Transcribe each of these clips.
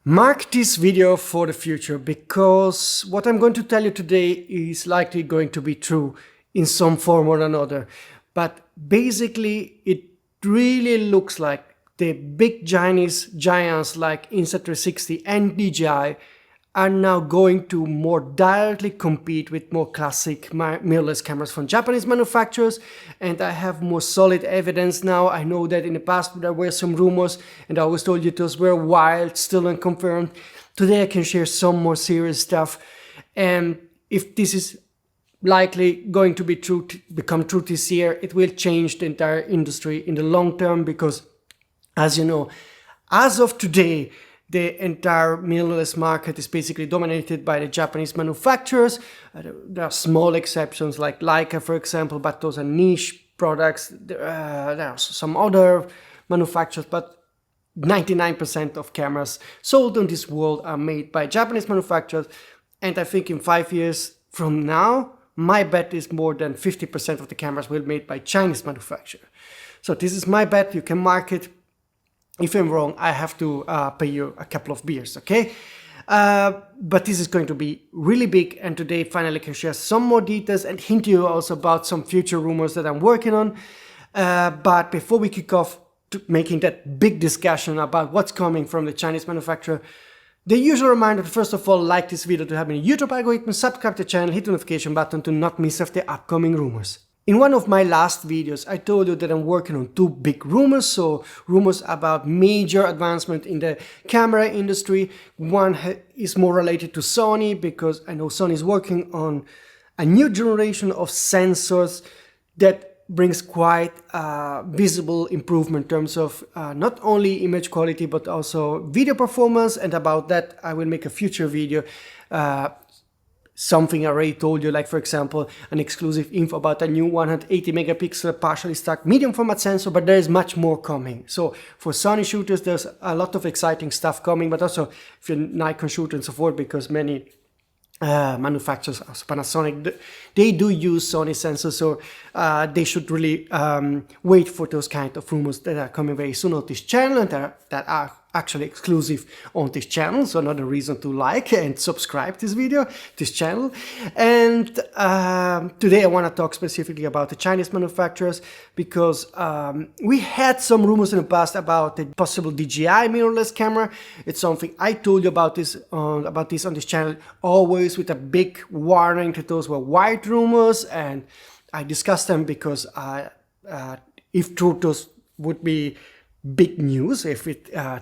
Mark this video for the future, because what I'm going to tell you today is likely going to be true in some form or another. But basically, it really looks like the big Chinese giants like Insta360 and DJI are now going to more directly compete with more classic mirrorless cameras from Japanese manufacturers, and I have more solid evidence now. I know that in the past there were some rumors and I always told you those were wild, still unconfirmed. Today I can share some more serious stuff, and if this is likely going to be true, to become true this year, it will change the entire industry in the long term, because as you know, as of today, the entire mirrorless market is basically dominated by the Japanese manufacturers. There are small exceptions like Leica, for example, but those are niche products. There are some other manufacturers, but 99% of cameras sold in this world are made by Japanese manufacturers. And I think in 5 years from now, my bet is more than 50% of the cameras will be made by Chinese manufacturers. So this is my bet. You can mark it. If I'm wrong, I have to pay you a couple of beers, okay? But this is going to be really big, and today finally can share some more details and hint you also about some future rumors that I'm working on. But before we kick off to making that big discussion about what's coming from the Chinese manufacturer, the usual reminder to first of all like this video to help me in the YouTube algorithm, subscribe to the channel, hit the notification button to not miss of the upcoming rumors. In one of my last videos, I told you that I'm working on two big rumors, so rumors about major advancement in the camera industry. One is more related to Sony, because I know Sony is working on a new generation of sensors that brings quite visible improvement in terms of not only image quality but also video performance, and about that I will make a future video. Something I already told you, like for example an exclusive info about a new 180 megapixel partially stacked medium format sensor, but there is much more coming. So for Sony shooters there's a lot of exciting stuff coming, but also if you're Nikon shooter and so forth, because many manufacturers, also Panasonic, they do use Sony sensors, so they should really wait for those kind of rumors that are coming very soon on this channel, and that are actually exclusive on this channel. So another reason to like and subscribe this channel. And today I want to talk specifically about the Chinese manufacturers, because we had some rumors in the past about the possible DJI mirrorless camera. It's something I told you about this on this channel, always with a big warning that those were wild rumors, and I discussed them because if true, those would be big news if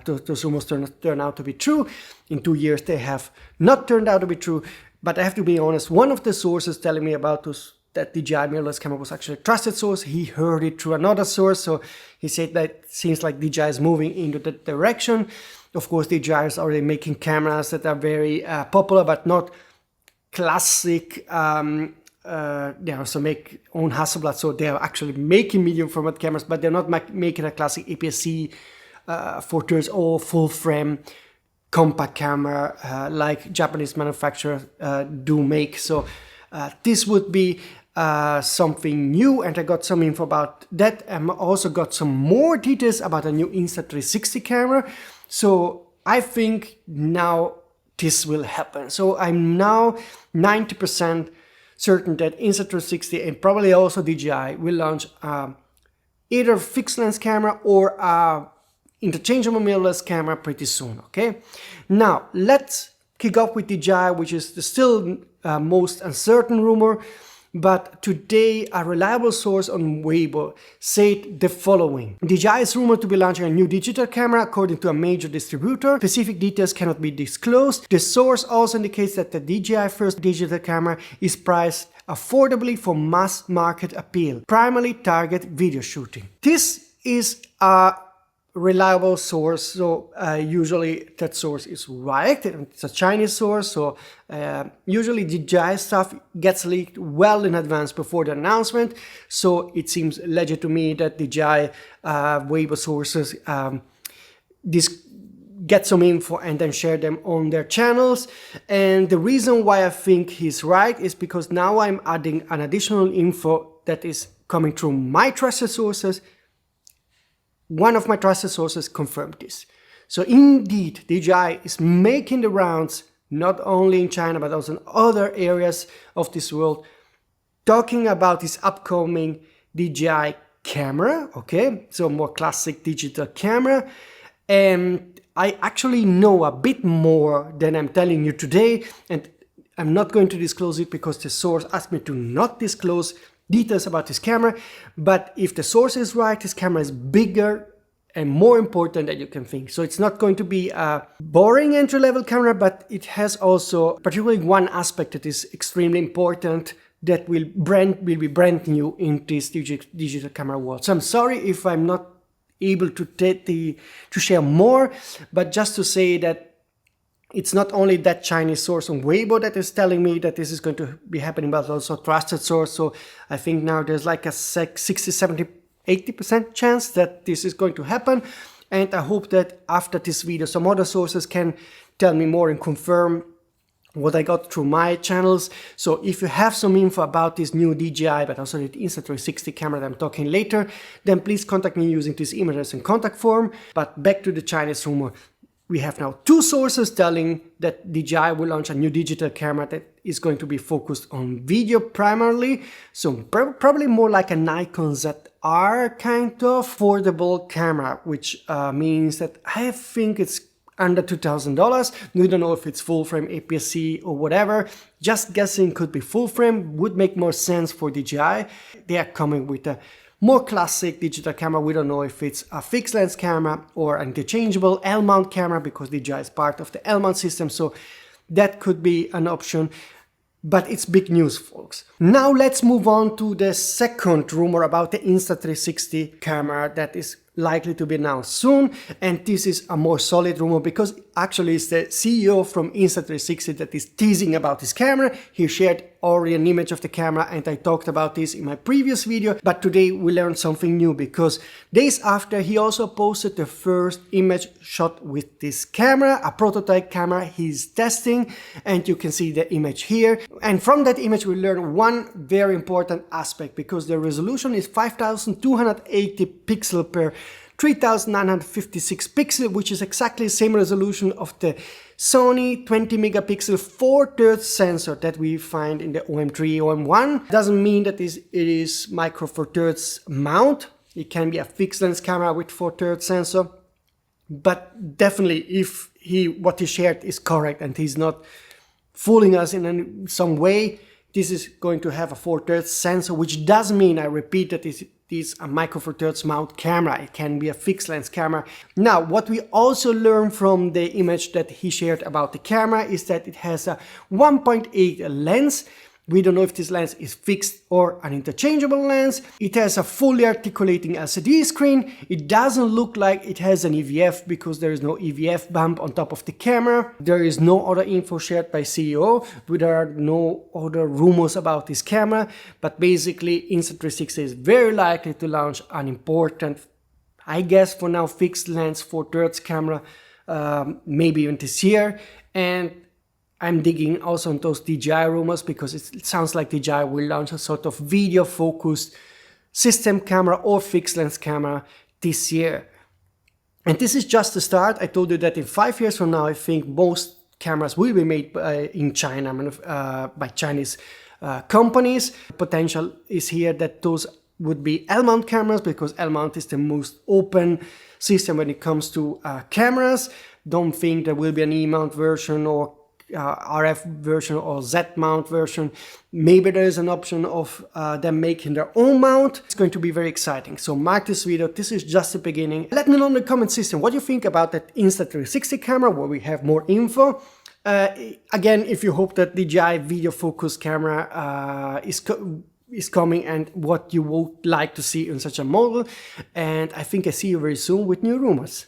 those rumors turn out to be true. In 2 years they have not turned out to be true. But I have to be honest, one of the sources telling me about that DJI mirrorless camera was actually a trusted source. He heard it through another source, so he said that it seems like DJI is moving into that direction. Of course, DJI is already making cameras that are very popular, but not classic. They also make own Hasselblad, so they are actually making medium format cameras, but they're not making a classic aps-c 4:3 or full frame compact camera like Japanese manufacturers do make. So this would be something new, and I got some info about that. I also got some more details about a new Insta360 camera. So I think now this will happen. So I'm now 90% certain that Insta360 and probably also DJI will launch either fixed lens camera or interchangeable mirrorless camera pretty soon. Okay, now let's kick off with DJI, which is the still most uncertain rumor. But today a reliable source on Weibo said the following: DJI is rumored to be launching a new digital camera according to a major distributor. Specific details cannot be disclosed. The source also indicates that the DJI first digital camera is priced affordably for mass market appeal, primarily target video shooting. This is a reliable source, so usually that source is right. It's a Chinese source, so usually DJI stuff gets leaked well in advance before the announcement, so it seems legit to me that DJI Weibo sources get some info and then share them on their channels. And the reason why I think he's right is because now I'm adding an additional info that is coming through my trusted sources. One of my trusted sources confirmed this. So indeed, DJI is making the rounds, not only in China, but also in other areas of this world, talking about this upcoming DJI camera, okay? So more classic digital camera. And I actually know a bit more than I'm telling you today, and I'm not going to disclose it because the source asked me to not disclose details about this camera. But if the source is right, this camera is bigger and more important than you can think. So it's not going to be a boring entry-level camera, but it has also particularly one aspect that is extremely important that will be brand new in this digital camera world. So I'm sorry if I'm not able to share more, but just to say that it's not only that Chinese source on Weibo that is telling me that this is going to be happening, but also a trusted source. So I think now there's like a 60, 70, 80% chance that this is going to happen. And I hope that after this video, some other sources can tell me more and confirm what I got through my channels. So if you have some info about this new DJI, but also the Insta360 camera that I'm talking later, then please contact me using this email address and contact form. But back to the Chinese rumor. We have now two sources telling that DJI will launch a new digital camera that is going to be focused on video primarily. So probably more like a Nikon ZR kind of affordable camera, which means that I think it's under $2,000. We don't know if it's full frame, aps-c or whatever. Just guessing, could be full frame, would make more sense for DJI. They are coming with a more classic digital camera. We don't know if it's a fixed lens camera or an interchangeable L-mount camera, because DJI is part of the L-mount system, so that could be an option. But it's big news, folks. Now let's move on to the second rumor about the Insta360 camera that is likely to be announced soon. And this is a more solid rumor because actually it's the CEO from Insta360 that is teasing about this camera. He shared already an image of the camera and I talked about this in my previous video. But today we learned something new because days after he also posted the first image shot with this camera, a prototype camera he's testing, and you can see the image here. And from that image we learned one very important aspect, because the resolution is 5280 pixel per 3956 pixel, which is exactly the same resolution of the Sony 20 megapixel 4/3 sensor that we find in the OM3, OM1. Doesn't mean that it is micro 4/3 mount. It can be a fixed lens camera with 4/3 sensor, but definitely if what he shared is correct and he's not fooling us in some way, this is going to have a 4/3 sensor, which does mean, I repeat, that it is a micro 4/3 mount camera. It can be a fixed lens camera. Now, what we also learned from the image that he shared about the camera is that it has a 1.8 lens. We don't know if this lens is fixed or an interchangeable lens. It has a fully articulating LCD screen. It doesn't look like it has an EVF because there is no EVF bump on top of the camera. There is no other info shared by CEO. There are no other rumors about this camera. But basically, Insta360 is very likely to launch an important, I guess for now, fixed lens 4/3 camera, maybe even this year. And I'm digging also on those DJI rumors because it sounds like DJI will launch a sort of video-focused system camera or fixed lens camera this year. And this is just the start. I told you that in 5 years from now, I think most cameras will be made in China by Chinese companies. Potential is here that those would be L-mount cameras, because L-mount is the most open system when it comes to cameras. Don't think there will be an E-mount version or RF version or Z-mount version. Maybe there is an option of them making their own mount. It's going to be very exciting. So mark this video. This is just the beginning. Let me know in the comment system what you think about that Insta360 camera, where we have more info. Again, if you hope that DJI video focus camera is coming and what you would like to see in such a model. And I think I see you very soon with new rumors.